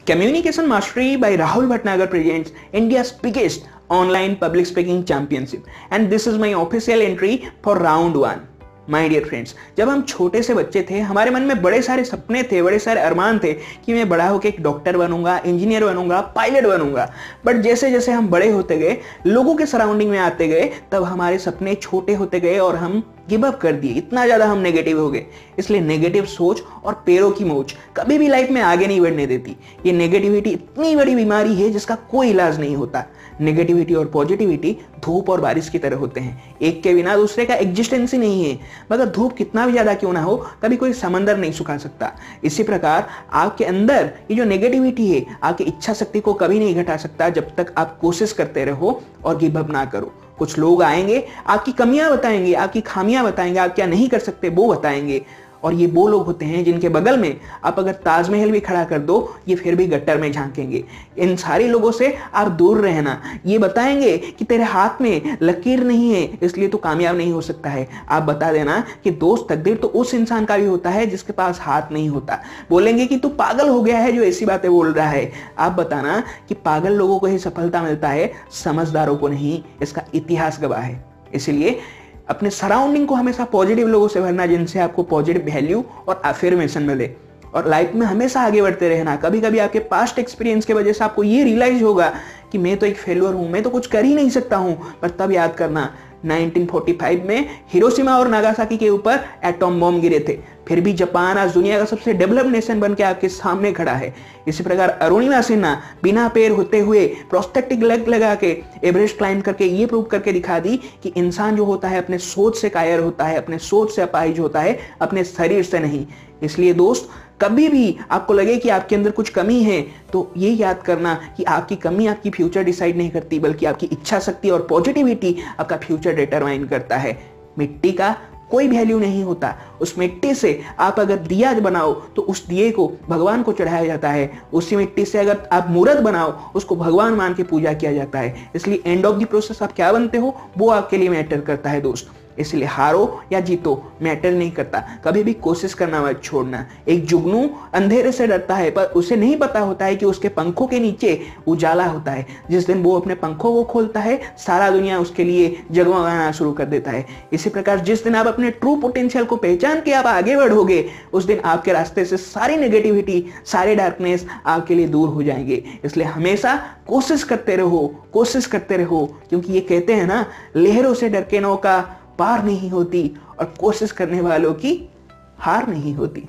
Communication Mastery by Rahul Bhatnagar presents India's biggest online public speaking championship, and this is my official entry for round 1. My dear friends, जब हम छोटे से बच्चे थे हमारे मन में बड़े सारे सपने थे, बड़े सारे अरमान थे कि मैं बड़ा होकर एक डॉक्टर बनूंगा, इंजीनियर बनूंगा, पायलट बनूंगा। बट जैसे जैसे हम बड़े होते गए, लोगों के सराउंडिंग में आते गए, तब हमारे सपने छोटे होते गए और हम गिव अप कर दिए। इतना ज़्यादा हम नेगेटिव हो गए। इसलिए नेगेटिव सोच और पैरों की मोच कभी भी लाइफ में आगे नहीं बढ़ने देती। ये नेगेटिविटी इतनी बड़ी बीमारी है जिसका कोई इलाज नहीं होता। नेगेटिविटी और पॉजिटिविटी धूप और बारिश की तरह होते हैं, एक के बिना दूसरे का एग्जिस्टेंस ही नहीं है। मगर धूप कितना भी ज़्यादा क्यों ना हो, कभी कोई समंदर नहीं सुखा सकता। इसी प्रकार आपके अंदर ये जो नेगेटिविटी है आपकी इच्छा शक्ति को कभी नहीं घटा सकता जब तक आप कोशिश करते रहो और गिव अप ना करो। कुछ लोग आएंगे, आपकी कमियां बताएंगे, आपकी खामियां बताएंगे, आप क्या नहीं कर सकते वो बताएंगे, और ये वो लोग होते हैं जिनके बगल में आप अगर ताजमहल भी खड़ा कर दो ये फिर भी गट्टर में झांकेंगे। इन सारे लोगों से आप दूर रहना। ये बताएंगे कि तेरे हाथ में लकीर नहीं है इसलिए तो कामयाब नहीं हो सकता है। आप बता देना कि दोस्त तकदीर तो उस इंसान का भी होता है जिसके पास हाथ नहीं होता। बोलेंगे कि तू पागल हो गया है जो ऐसी बातें बोल रहा है। आप बताना कि पागल लोगों को ही सफलता मिलता है, समझदारों को नहीं। इसका इतिहास गवाह है। इसलिए अपने सराउंडिंग को हमेशा पॉजिटिव लोगों से भरना जिनसे आपको पॉजिटिव वैल्यू और अफर्मेशन मिले, और लाइफ में हमेशा आगे बढ़ते रहना। कभी कभी आपके पास्ट एक्सपीरियंस की वजह से आपको ये रियलाइज होगा कि मैं तो एक फेल्योर हूं, मैं तो कुछ कर ही नहीं सकता हूं, पर तब याद करना 1945 में हिरोशिमा और नागासाकी के ऊपर एटॉम बम गिरे थे, फिर भी जापान आज दुनिया का सबसे डेवलप्ड नेशन बन के आपके सामने खड़ा है। इसी प्रकार अरुणिमा सिन्हा बिना पैर होते हुए प्रोस्थेटिक लेग लगा के एवरेस्ट क्लाइम करके ये प्रूव करके दिखा दी कि इंसान जो होता है अपने सोच से कायर होता है, अपने सोच से अपाहिज होता है, अपने शरीर से नहीं। इसलिए दोस्त, कभी भी आपको लगे कि आपके अंदर कुछ कमी है तो ये याद करना कि आपकी कमी आपकी फ्यूचर डिसाइड नहीं करती, बल्कि आपकी इच्छा शक्ति और पॉजिटिविटी आपका फ्यूचर डिटरमाइन करता है। मिट्टी का कोई वैल्यू नहीं होता। उस मिट्टी से आप अगर दिया बनाओ तो उस दिए को भगवान को चढ़ाया जाता है। उसी मिट्टी से अगर आप मूर्त बनाओ उसको भगवान मान के पूजा किया जाता है। इसलिए एंड ऑफ द प्रोसेस आप क्या बनते हो वो आपके लिए मैटर करता है दोस्त। इसलिए हारो या जीतो मैटर नहीं करता, कभी भी कोशिश करना मत छोड़ना। एक जुगनू अंधेरे से डरता है पर उसे नहीं पता होता है कि उसके पंखों के नीचे उजाला होता है। जिस दिन वो अपने पंखों को खोलता है सारा दुनिया उसके लिए जगमगाना शुरू कर देता है। इसी प्रकार जिस दिन आप अपने ट्रू पोटेंशियल को पहचान के आप आगे बढ़ोगे उस दिन आपके रास्ते से सारी नेगेटिविटी, सारे डार्कनेस आपके लिए दूर हो जाएंगे। इसलिए हमेशा कोशिश करते रहो, कोशिश करते रहो, क्योंकि ये कहते हैं ना, लहरों से डर के नौका पार नहीं होती और कोशिश करने वालों की हार नहीं होती।